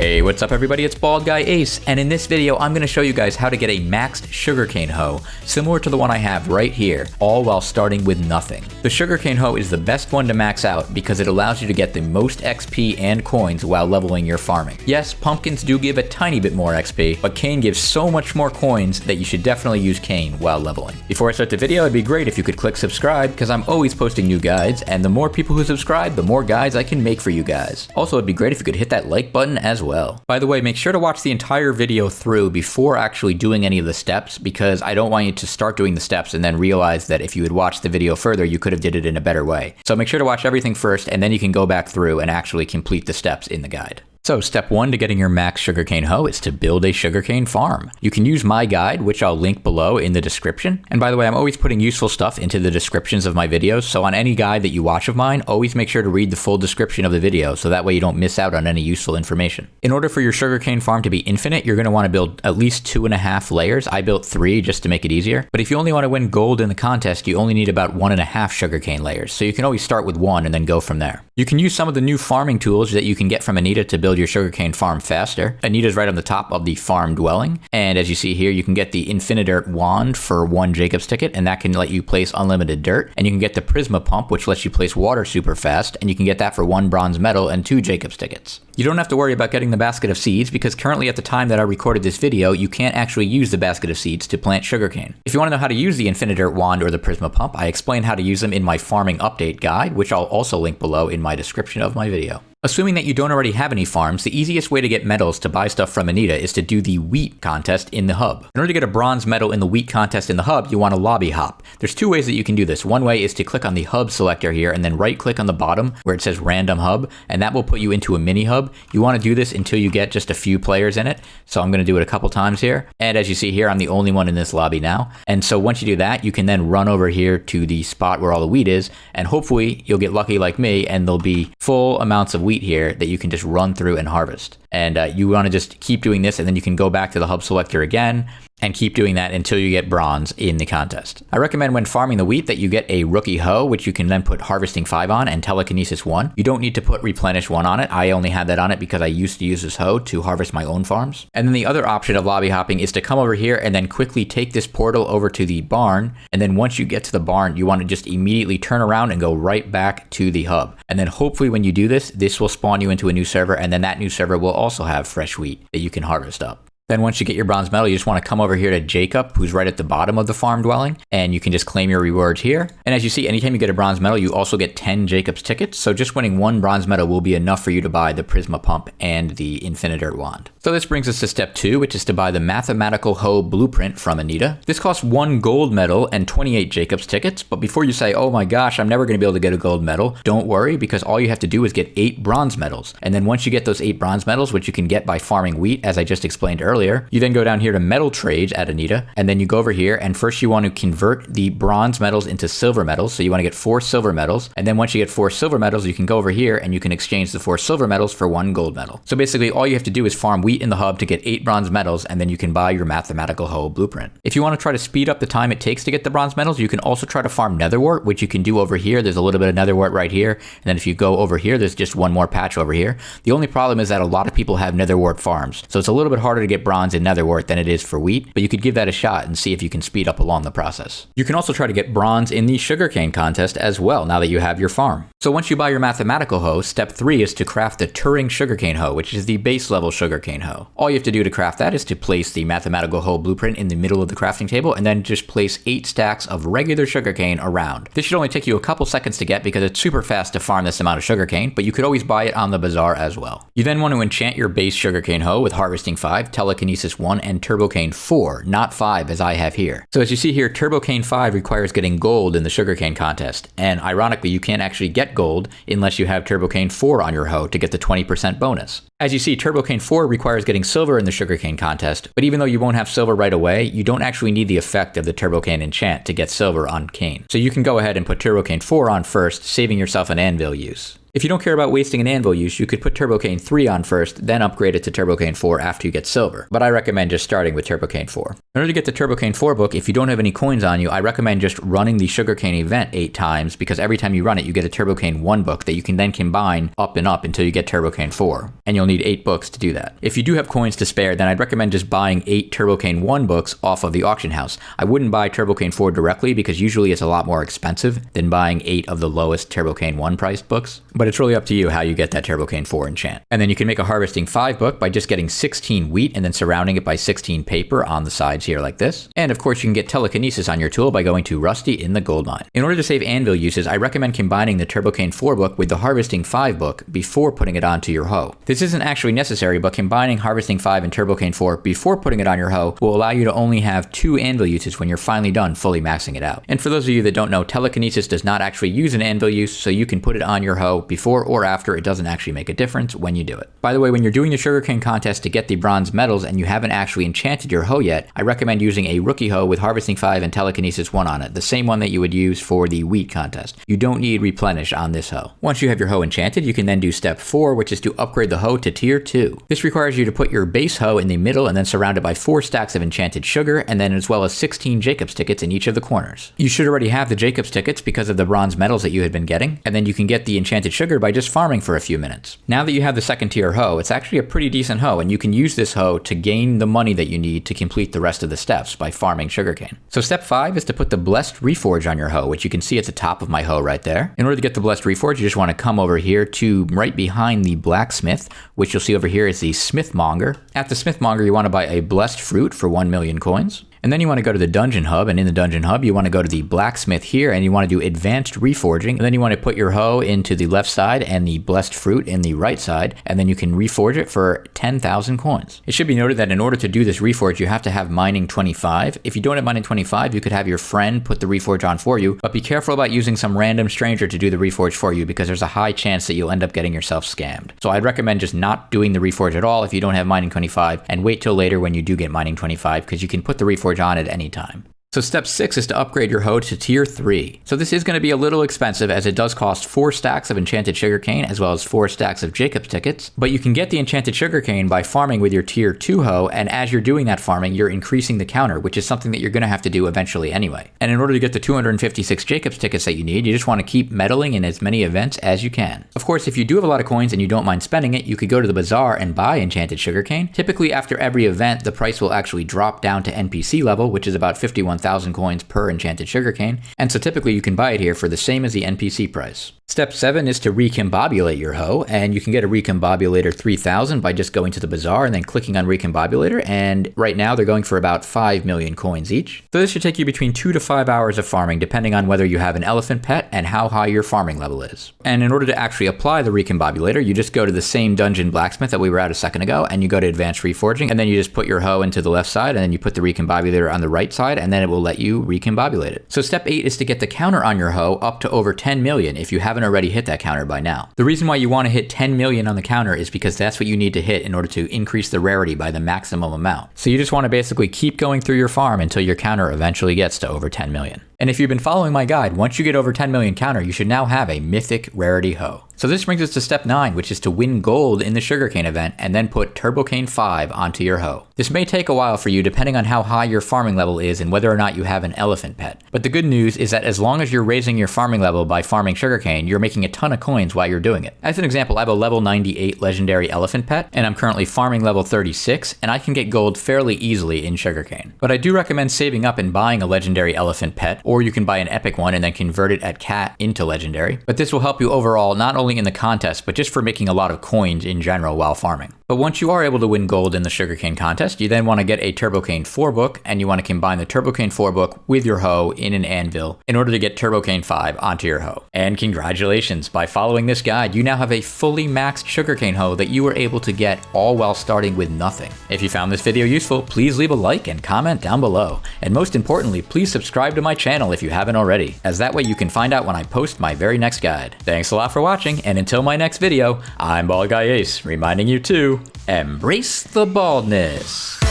Hey, what's up everybody, it's Bald Guy Ace, and in this video I'm going to show you guys how to get a maxed Sugarcane Hoe, similar to the one I have right here, all while starting with nothing. The Sugarcane Hoe is the best one to max out because it allows you to get the most XP and coins while leveling your farming. Yes, pumpkins do give a tiny bit more XP, but cane gives so much more coins that you should definitely use cane while leveling. Before I start the video, it'd be great if you could click subscribe because I'm always posting new guides, and the more people who subscribe, the more guides I can make for you guys. Also, it'd be great if you could hit that like button as well. By the way, make sure to watch the entire video through before actually doing any of the steps, because I don't want you to start doing the steps and then realize that if you had watched the video further, you could have did it in a better way. So make sure to watch everything first, and then you can go back through and actually complete the steps in the guide. So step 1 to getting your max Sugarcane Hoe is to build a sugarcane farm. You can use my guide, which I'll link below in the description. And by the way, I'm always putting useful stuff into the descriptions of my videos, so on any guide that you watch of mine, always make sure to read the full description of the video, so that way you don't miss out on any useful information. In order for your sugarcane farm to be infinite, you're going to want to build at least 2.5 layers. I built 3 just to make it easier. But if you only want to win gold in the contest, you only need about 1.5 sugarcane layers. So you can always start with 1 and then go from there. You can use some of the new farming tools that you can get from Anita to build your sugarcane farm faster. Anita's right on the top of the farm dwelling, and as you see here, you can get the Infinite Wand for 1 Jacob's ticket, and that can let you place unlimited dirt. And you can get the Prisma Pump, which lets you place water super fast, and you can get that for 1 bronze medal and 2 Jacob's tickets. You don't have to worry about getting the basket of seeds, because currently at the time that I recorded this video, you can't actually use the basket of seeds to plant sugarcane. If you want to know how to use the Infinite Wand or the Prisma Pump, I explain how to use them in my farming update guide, which I'll also link below in my description of my video. Assuming that you don't already have any farms, the easiest way to get medals to buy stuff from Anita is to do the wheat contest in the hub. In order to get a bronze medal in the wheat contest in the hub, you want to lobby hop. There's 2 ways that you can do this. One way is to click on the hub selector here and then right click on the bottom where it says random hub, and that will put you into a mini hub. You want to do this until you get just a few players in it. So I'm going to do it a couple times here. And as you see here, I'm the only one in this lobby now. And so once you do that, you can then run over here to the spot where all the wheat is, and hopefully you'll get lucky like me and there'll be full amounts of wheat here that you can just run through and harvest. And you want to just keep doing this, and then you can go back to the hub selector again and keep doing that until you get bronze in the contest. I recommend when farming the wheat that you get a rookie hoe, which you can then put harvesting 5 on and telekinesis 1. You don't need to put replenish 1 on it. I only had that on it because I used to use this hoe to harvest my own farms. And then the other option of lobby hopping is to come over here and then quickly take this portal over to the barn. And then once you get to the barn, you want to just immediately turn around and go right back to the hub. And then hopefully when you do this, this will spawn you into a new server, and then that new server will also have fresh wheat that you can harvest up. Then once you get your bronze medal, you just want to come over here to Jacob, who's right at the bottom of the farm dwelling, and you can just claim your rewards here. And as you see, anytime you get a bronze medal, you also get 10 Jacob's tickets. So just winning 1 bronze medal will be enough for you to buy the Prisma Pump and the Infinite Wand. So this brings us to step 2, which is to buy the Mathematical Hoe blueprint from Anita. This costs 1 gold medal and 28 Jacob's tickets. But before you say, oh my gosh, I'm never going to be able to get a gold medal, don't worry, because all you have to do is get 8 bronze medals. And then once you get those 8 bronze medals, which you can get by farming wheat, as I just explained earlier, you then go down here to metal trades at Anita, and then you go over here, and first you want to convert the bronze medals into silver medals. So you want to get 4 silver medals, and then once you get 4 silver medals, you can go over here and you can exchange the 4 silver medals for 1 gold medal. So basically all you have to do is farm wheat in the hub to get 8 bronze medals, and then you can buy your Mathematical Hoe blueprint. If you want to try to speed up the time it takes to get the bronze medals, you can also try to farm netherwort, which you can do over here. There's a little bit of netherwort right here, and then if you go over here, there's just 1 more patch over here. The only problem is that a lot of people have netherwort farms, so it's a little bit harder to get bronze in netherwort than it is for wheat, but you could give that a shot and see if you can speed up along the process. You can also try to get bronze in the sugarcane contest as well, now that you have your farm. So once you buy your Mathematical Hoe, step 3 is to craft the Turing Sugarcane Hoe, which is the base level sugarcane hoe. All you have to do to craft that is to place the Mathematical Hoe blueprint in the middle of the crafting table, and then just place 8 stacks of regular sugarcane around. This should only take you a couple seconds to get because it's super fast to farm this amount of sugarcane, but you could always buy it on the bazaar as well. You then want to enchant your base sugarcane hoe with harvesting 5, telekinesis 1, and turbocane 4, not 5 as I have here. So as you see here, turbocane 5 requires getting gold in the sugarcane contest, and ironically you can't actually get gold unless you have turbocane 4 on your hoe to get the 20% bonus. As you see, turbocane 4 requires getting silver in the sugarcane contest, but even though you won't have silver right away, you don't actually need the effect of the turbocane enchant to get silver on cane. So you can go ahead and put turbocane 4 on first, saving yourself an anvil use. If you don't care about wasting an anvil use, you could put Turbocane 3 on first, then upgrade it to Turbocane 4 after you get silver. But I recommend just starting with Turbocane 4. In order to get the Turbocane 4 book, if you don't have any coins on you, I recommend just running the Sugarcane event 8 times, because every time you run it, you get a Turbocane 1 book that you can then combine up and up until you get Turbocane 4. And you'll need 8 books to do that. If you do have coins to spare, then I'd recommend just buying 8 Turbocane 1 books off of the auction house. I wouldn't buy Turbocane 4 directly because usually it's a lot more expensive than buying 8 of the lowest Turbocane 1 priced books. But it's really up to you how you get that Turbocane 4 enchant. And then you can make a Harvesting 5 book by just getting 16 wheat and then surrounding it by 16 paper on the sides here like this. And of course you can get Telekinesis on your tool by going to Rusty in the Gold Mine. In order to save anvil uses, I recommend combining the Turbocane 4 book with the Harvesting 5 book before putting it onto your hoe. This isn't actually necessary, but combining Harvesting 5 and Turbocane 4 before putting it on your hoe will allow you to only have 2 anvil uses when you're finally done fully maxing it out. And for those of you that don't know, Telekinesis does not actually use an anvil use, so you can put it on your hoe before or after. It doesn't actually make a difference when you do it. By the way, when you're doing the Sugarcane contest to get the bronze medals and you haven't actually enchanted your hoe yet, I recommend using a rookie hoe with Harvesting 5 and Telekinesis 1 on it, the same one that you would use for the wheat contest. You don't need replenish on this hoe. Once you have your hoe enchanted, you can then do step 4, which is to upgrade the hoe to tier 2. This requires you to put your base hoe in the middle and then surround it by 4 stacks of enchanted sugar, and then as well as 16 Jacob's tickets in each of the corners. You should already have the Jacob's tickets because of the bronze medals that you had been getting, and then you can get the enchanted sugar by just farming for a few minutes. Now that you have the second tier hoe, it's actually a pretty decent hoe, and you can use this hoe to gain the money that you need to complete the rest of the steps by farming sugarcane. So step 5 is to put the Blessed Reforge on your hoe, which you can see at the top of my hoe right there. In order to get the Blessed Reforge, you just want to come over here to right behind the blacksmith, which you'll see over here is the smithmonger. At the smithmonger, you want to buy a blessed fruit for 1 million coins. And then you want to go to the Dungeon Hub, and in the Dungeon Hub, you want to go to the blacksmith here, and you want to do advanced reforging. And then you want to put your hoe into the left side and the blessed fruit in the right side, and then you can reforge it for 10,000 coins. It should be noted that in order to do this reforge, you have to have mining 25. If you don't have mining 25, you could have your friend put the reforge on for you, but be careful about using some random stranger to do the reforge for you, because there's a high chance that you'll end up getting yourself scammed. So I'd recommend just not doing the reforge at all if you don't have mining 25, and wait till later when you do get mining 25, because you can put the reforge on at any time. So step 6 is to upgrade your hoe to tier 3. So this is going to be a little expensive as it does cost 4 stacks of enchanted sugarcane as well as 4 stacks of Jacob's tickets, but you can get the enchanted sugarcane by farming with your tier 2 hoe, and as you're doing that farming, you're increasing the counter, which is something that you're going to have to do eventually anyway. And in order to get the 256 Jacob's tickets that you need, you just want to keep meddling in as many events as you can. Of course, if you do have a lot of coins and you don't mind spending it, you could go to the bazaar and buy enchanted sugarcane. Typically after every event, the price will actually drop down to NPC level, which is about 51,000 coins per enchanted sugarcane, and so typically you can buy it here for the same as the NPC price. Step 7 is to recombobulate your hoe, and you can get a recombobulator 3000 by just going to the bazaar and then clicking on recombobulator, and right now they're going for about 5 million coins each. So this should take you between 2 to 5 hours of farming depending on whether you have an elephant pet and how high your farming level is. And in order to actually apply the recombobulator, you just go to the same dungeon blacksmith that we were at a second ago, and you go to advanced reforging, and then you just put your hoe into the left side, and then you put the recombobulator on the right side, and then it will let you recombobulate it. So step 8 is to get the counter on your hoe up to over 10 million if you haven't already hit that counter by now. The reason why you want to hit 10 million on the counter is because that's what you need to hit in order to increase the rarity by the maximum amount. So you just want to basically keep going through your farm until your counter eventually gets to over 10 million. And if you've been following my guide, once you get over 10 million counter, you should now have a mythic rarity hoe. So this brings us to step 9, which is to win gold in the Sugarcane event and then put Turbocane 5 onto your hoe. This may take a while for you depending on how high your farming level is and whether or not you have an elephant pet. But the good news is that as long as you're raising your farming level by farming sugarcane, you're making a ton of coins while you're doing it. As an example, I have a level 98 legendary elephant pet, and I'm currently farming level 36, and I can get gold fairly easily in sugarcane. But I do recommend saving up and buying a legendary elephant pet, or you can buy an epic one and then convert it at cat into legendary. But this will help you overall, not only in the contest, but just for making a lot of coins in general while farming. But once you are able to win gold in the Sugarcane contest, you then want to get a Turbocane 4 book, and you want to combine the Turbocane 4 book with your hoe in an anvil in order to get Turbocane 5 onto your hoe. And congratulations, by following this guide, you now have a fully maxed Sugarcane hoe that you were able to get all while starting with nothing. If you found this video useful, please leave a like and comment down below. And most importantly, please subscribe to my channel if you haven't already, as that way you can find out when I post my very next guide. Thanks a lot for watching, and until my next video, I'm Bald Guy Ace, reminding you to embrace the baldness.